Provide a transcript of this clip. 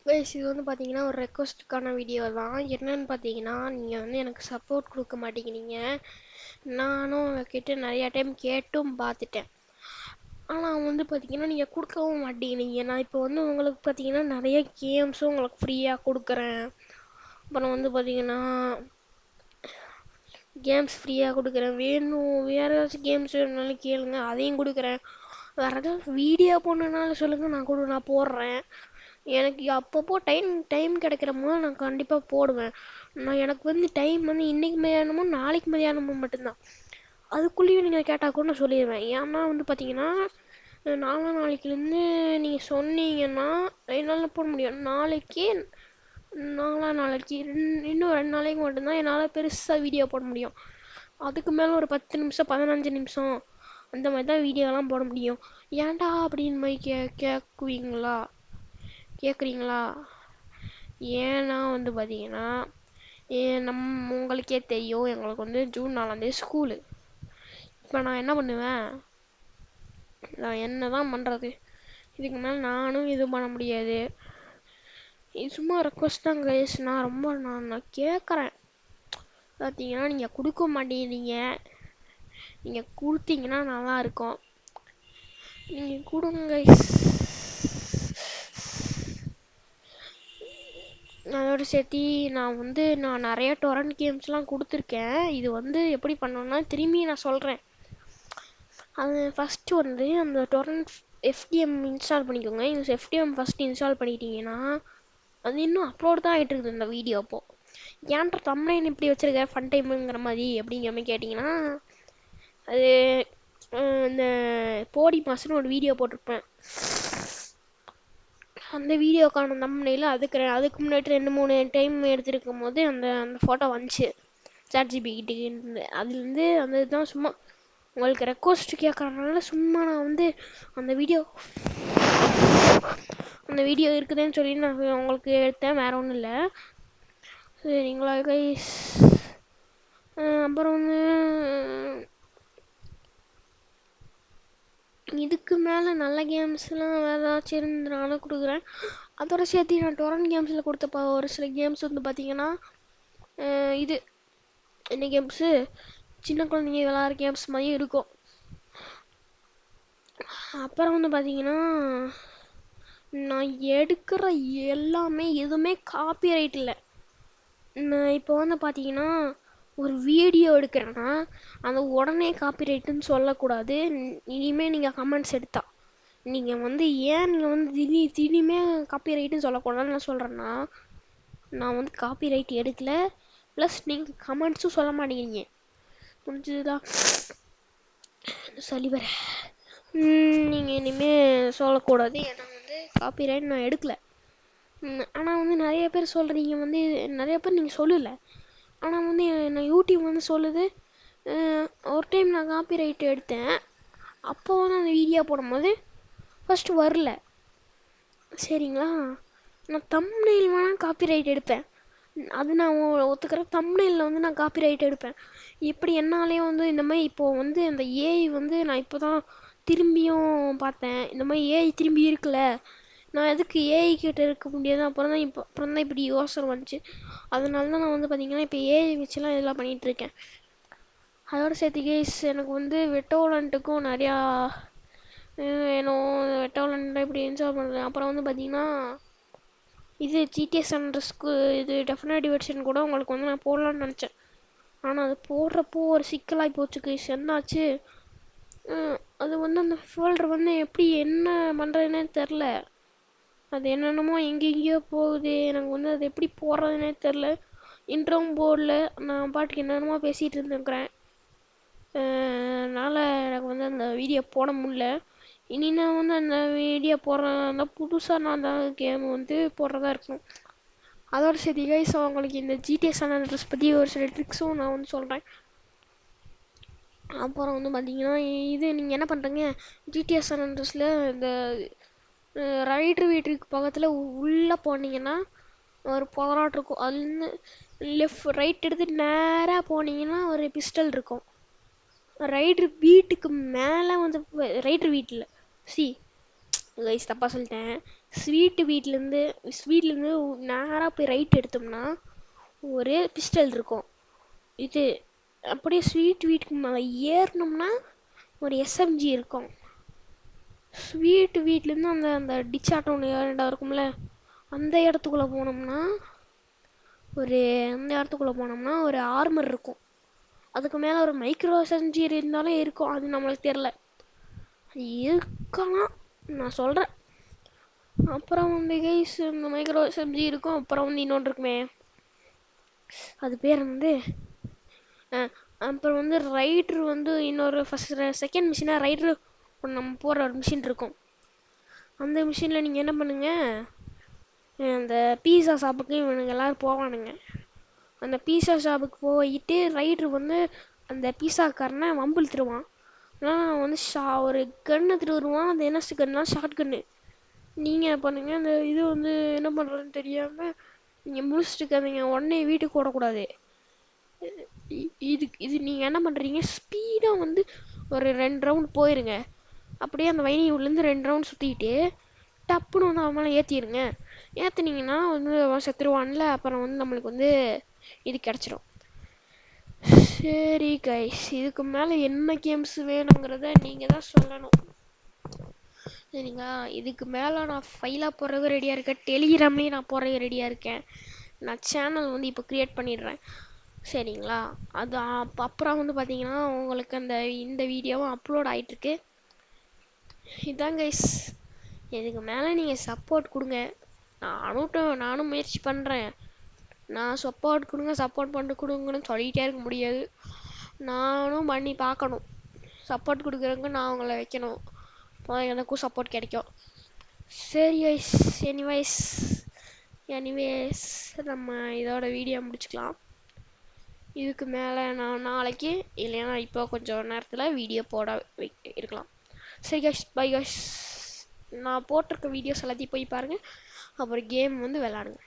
Guys இது வந்து பார்த்தீங்கன்னா ஒரு ரெக்வஸ்ட்டுக்கான வீடியோ தான். என்னன்னு பார்த்தீங்கன்னா, நீங்கள் வந்து எனக்கு சப்போர்ட் கொடுக்க மாட்டேங்கிறீங்க. நானும் உங்ககிட்ட நிறையா டைம் கேட்டும் பார்த்துட்டேன். ஆனால் வந்து பார்த்தீங்கன்னா நீங்கள் கொடுக்கவும் மாட்டேங்கிறீங்க. நான் இப்போ வந்து உங்களுக்கு பார்த்தீங்கன்னா நிறைய கேம்ஸும் உங்களுக்கு ஃப்ரீயாக கொடுக்குறேன். அப்புறம் வந்து பார்த்தீங்கன்னா கேம்ஸ் ஃப்ரீயாக கொடுக்குறேன். வேணும் வேறு ஏதாச்சும் கேம்ஸ் வேணுனாலும் கேளுங்க, அதையும் கொடுக்குறேன். வேறு ஏதாவது வீடியோ போடணுன்னாலும் சொல்லுங்கள், நான் போடுறேன். எனக்கு அப்பப்போ டைம் டைம் கிடைக்கிற போது நான் கண்டிப்பாக போடுவேன். எனக்கு வந்து டைம் வந்து இன்றைக்கி மதியானமும் நாளைக்கு மதியானமும் மட்டும்தான். அதுக்குள்ளேயும் நீங்கள் கேட்டால் கூட நான் சொல்லிடுவேன். ஏன்னா வந்து பார்த்தீங்கன்னா நாளைக்குலேருந்து நீங்கள் சொன்னீங்கன்னா 2 நாளில் போட முடியும். நாளைக்கு இன்னும் 2 நாளைக்கு மட்டும்தான் என்னால் பெருசாக வீடியோ போட முடியும். அதுக்கு மேலே ஒரு 10 நிமிஷம் 15 நிமிஷம் அந்த மாதிரி தான் வீடியோலாம் போட முடியும். ஏன்டா அப்படின்னு மாதிரி கேட்குறீங்களா? ஏன்னா வந்து பார்த்தீங்கன்னா உங்களுக்கே தெரியும், எங்களுக்கு வந்து ஜூன் 4 ஸ்கூலு. இப்போ நான் என்ன பண்ணுவேன்? நான் என்ன தான் பண்ணுறது? இதுக்கு மேலே நானும் இது பண்ண முடியாது. இது சும்மா ரெக்வஸ்ட் தான் கைஸ். நான் கேட்குறேன். பார்த்தீங்கன்னா நீங்கள் கொடுக்க மாட்டேங்கிறீங்க. நீங்கள் கொடுத்தீங்கன்னா நல்லா இருக்கும். நீங்கள் கொடுங்க கைஸ். அதோட சேர்த்து நான் நிறைய டொரண்ட் கேம்ஸ்லாம் கொடுத்துருக்கேன். இது வந்து எப்படி பண்ணணும்னா திரும்பி நான் சொல்கிறேன். அது ஃபஸ்ட்டு வந்து அந்த டொரண்ட் எஃப்டிஎம் இன்ஸ்டால் பண்ணிக்கோங்க. இந்த எஃப்டிஎம் ஃபஸ்ட்டு இன்ஸ்டால் பண்ணிட்டீங்கன்னா அது இன்னும் அப்லோட் தான் ஆகிட்டு இருக்குது இந்த வீடியோ. அப்போது ஏன்டா தம்ப்நெயில் இப்படி வச்சுருக்க ஃபன் டைமுங்கிற மாதிரி அப்படிங்கிற மாதிரி கேட்டிங்கன்னா, அது இந்த போடி மாதம்னு ஒரு வீடியோ போட்டிருப்பேன். அந்த வீடியோக்கான தம்ப்நெயில் அதுக்கு முன்னாடி 2-3 டைம் எடுத்துருக்கும் போது அந்த ஃபோட்டோ வந்துச்சு சாட்ஜிபிகிட்ட. அதுலேருந்து அந்த இதுதான் சும்மா உங்களுக்கு ரெக்வஸ்ட் கேட்குறதுனால சும்மா நான் வந்து அந்த வீடியோ இருக்குதுன்னு சொல்லி நான் உங்களுக்கு எடுத்தேன், வேறு ஒன்றும் இல்லை. சரிங்களா கைஸ்? அப்புறம் வந்து இதுக்கு மேலே நல்ல கேம்ஸ்லாம் வேறு ஏதாச்சும் இருந்ததுனால கொடுக்குறேன். அதோட சேர்த்து நான் டொரண்ட் கேம்ஸில் கொடுத்த ஒரு சில கேம்ஸ் வந்து பார்த்தீங்கன்னா இது என்ன கேம்ஸு, சின்ன குழந்தைங்க விளாட்ற கேம்ஸ் மாதிரி இருக்கும். அப்புறம் வந்து பார்த்தீங்கன்னா நான் எடுக்கிற எல்லாமே எதுவுமே காப்பிரைட் இல்லை. நான் இப்போ வந்து பார்த்தீங்கன்னா ஒரு வீடியோ எடுக்கிறேன்னா அந்த உடனே காப்பிரைட்டுன்னு சொல்லக்கூடாது. இனிமேல் நீங்கள் கமெண்ட்ஸ் எடுத்தா நீங்கள் வந்து ஏன் நீங்கள் வந்து திடீர்னு காப்பிரைட்டுன்னு சொல்லக்கூடாதுன்னு நான் சொல்கிறேன்னா, நான் வந்து காப்பிரைட் எடுக்கலை. ப்ளஸ் நீங்கள் கமெண்ட்ஸும் சொல்ல மாட்டேங்கிறீங்க. புரிஞ்சுதா? சரி வர நீங்கள் இனிமேல் சொல்லக்கூடாது. ஏன்னா வந்து காப்பிரைட் நான் எடுக்கலை. ஆனால் வந்து நிறைய பேர் சொல்கிறீங்க, வந்து நிறைய பேர் நீங்கள் சொல்லலை. ஆனால் வந்து நான் யூடியூப் வந்து சொல்லுது. ஒரு டைம் நான் காப்பிரைட் எடுத்தேன். அப்போ வந்து அந்த வீடியோ போடும்போது ஃபஸ்ட்டு வரல. சரிங்களா? நான் தம்ப்நெயில் வேணால் காப்பிரைட் எடுப்பேன். அது நான் ஒத்துக்கிறேன். தம்ப்நெயிலில் வந்து நான் காப்பிரைட் எடுப்பேன். இப்படி என்னாலே வந்து இந்த மாதிரி இப்போது வந்து அந்த ஏஐ வந்து நான் இப்போ தான் திரும்பியும் பார்த்தேன். இந்த மாதிரி ஏஐ திரும்பி இருக்குல்ல, நான் எதுக்கு ஏஐ கிட்ட இருக்க முடியாது? அப்புறம் தான் இப்படி யோசனை வந்துச்சு. அதனால தான் நான் வந்து பார்த்தீங்கன்னா இப்போ ஏஐ வச்சுலாம் இதெல்லாம் பண்ணிகிட்ருக்கேன். அதோட சேர்த்து கேஸ் எனக்கு வந்து வெட்டோலண்ட்டுக்கும் நிறையா வேணும். வெட்டோலண்ட் இப்படி இன்ஸ்டால் பண்ணுறேன். அப்புறம் வந்து பார்த்தீங்கன்னா இது ஜிடிஎஸ் அண்ட்ரஸ்க்கு இது டெஃபினட்டிவ் வெர்ஷன் கூட உங்களுக்கு வந்து நான் போடலான்னு நினச்சேன். ஆனால் அது போடுறப்போ ஒரு சிக்கலாகி போச்சு கேஸ். என்னாச்சு, அது வந்து அந்த ஃபோல்டர் வந்து எப்படி என்ன பண்ணுறதுனே தெரில. அது என்னென்னமோ எங்கெங்கேயோ போகுது. எனக்கு வந்து அது எப்படி போடுறதுனே தெரில. இன்ட்ரோவும் போடல. நான் பாட்டுக்கு என்னென்னமோ பேசிகிட்டு இருந்துருக்குறேன். அதனால் எனக்கு வந்து அந்த வீடியோ போட முடில. இனி நான் வந்து அந்த வீடியோ போடுறதா புதுசாக நான் அந்த கேம் வந்து போடுறதா இருக்கும். அதோட சரி கைஸ், அவங்களுக்கு இந்த ஜிடிஎஸ் அண்ட்ரஸ் பற்றி ஒரு சில ட்ரிக்ஸும் நான் வந்து சொல்கிறேன். அப்புறம் வந்து பார்த்தீங்கன்னா இது நீங்கள் என்ன பண்ணுறீங்க, ஜிடிஎஸ் அண்ட்ரஸில் இந்த ரைட்ரு வீட்டுக்கு பக்கத்தில் உள்ளே போனீங்கன்னா ஒரு போராட்டம் இருக்கும். அதுலேருந்து ரைட் எடுத்து நேராக போனீங்கன்னா ஒரு பிஸ்டல் இருக்கும். ரைட்ரு வீட்டுக்கு மேலே வந்து ரைட்ரு வீட்டில் கைஸ் தப்பாக சொல்லிட்டேன். ஸ்வீட்லேருந்து நேராக போய் ரைட் எடுத்தோம்னா ஒரு பிஸ்டல் இருக்கும். இது அப்படியே ஸ்வீட் வீட்டுக்கு மேலே ஏறினோம்னா ஒரு எஸ்எம்ஜி இருக்கும். ஸ்வீட் வீட்லேருந்து அந்த அந்த டிச்சாட்டம் இடம் இருக்கும்ல, அந்த இடத்துக்குள்ளே போனோம்னா ஒரு ஆர்மர் இருக்கும். அதுக்கு மேலே ஒரு மைக்ரோ எஸ்எம்ஜி இருந்தாலும் இருக்கும், அது நம்மளுக்கு தெரில. அது இருக்கலாம், நான் சொல்கிறேன். அப்புறம் வந்து கைஸ் இந்த மைக்ரோ எஸ்எம்ஜி இருக்கும். அப்புறம் வந்து இன்னொன்று இருக்குமே, அது பேர் வந்து அப்புறம் வந்து ரைட்ரு வந்து இன்னொரு செகண்ட் மிஷினாக ரைட்ரு நம்ம போகிற ஒரு மிஷின் இருக்கும். அந்த மிஷினில் நீங்கள் என்ன பண்ணுங்க, அந்த பீஸா ஷாப்புக்கு இவனுங்க எல்லோரும் போவானுங்க. அந்த பீஸா ஷாப்புக்கு போயிட்டு ரைட்ரு வந்து அந்த பீஸாக்காரனை வம்பிழுத்துருவான். ஆனால் வந்து ஒரு கன் எடுத்துகிட்டு வருவான். அது என்ன கன்னா ஷார்ட் கன்னு. நீங்கள் என்ன பண்ணுங்க, அந்த இது வந்து என்ன பண்ணுறதுன்னு தெரியாமல் நீங்கள் முடிச்சுட்டு இருக்காதீங்க, உடனே வீட்டுக்கு ஓடக்கூடாது. இது நீங்கள் என்ன பண்ணுறீங்க, ஸ்பீடாக வந்து ஒரு 2 ரவுண்ட் போயிருங்க. அப்படியே அந்த வைனி உள்ளேருந்து 2 ரவுண்ட் சுற்றிக்கிட்டு டப்புன்னு வந்து அவன் மேலே ஏற்றிடுங்க. ஏற்றுனீங்கன்னா வந்து அவன் செத்துருவான்ல, அப்புறம் வந்து நம்மளுக்கு வந்து இது கிடச்சிடும். சரி கைஸ், இதுக்கு மேலே என்ன கேம்ஸ் வேணுங்கிறத நீங்கள் தான் சொல்லணும். சரிங்களா? இதுக்கு மேலே நான் ஃபைலாக போடுறது ரெடியாக இருக்கேன், டெலிகிராம்லேயும் நான் போடுறது ரெடியாக இருக்கேன். நான் சேனல் வந்து இப்போ க்ரியேட் பண்ணிடுறேன். சரிங்களா? அது அப்புறம் வந்து பார்த்தீங்கன்னா உங்களுக்கு இந்த வீடியோவும் அப்லோட் ஆகிட்டுருக்கு. இதான் கைஸ், இதுக்கு மேலே நீங்கள் சப்போர்ட் கொடுங்க. நானும் முயற்சி பண்ணுறேன். நான் சப்போர்ட் கொடுங்கன்னு சொல்லிகிட்டே இருக்க முடியாது. நானும் பண்ணி பார்க்கணும். சப்போர்ட் கொடுக்குறவங்க நான் அவங்கள வைக்கணும், அப்போ எனக்கும் சப்போர்ட் கிடைக்கும். சரி கைஸ், எனிவேஸ் நம்ம இதோட வீடியோ முடிச்சுக்கலாம். இதுக்கு மேலே நான் நாளைக்கு இல்லைன்னா இப்போ கொஞ்சம் நேரத்தில் வீடியோ போட இருக்கலாம். சரி கைஸ், பை கைஸ். நான் போட்டிருக்க வீடியோஸ் எல்லாத்தையும் போய் பாருங்கள், அப்புறம் கேம் வந்து விளாடுங்க.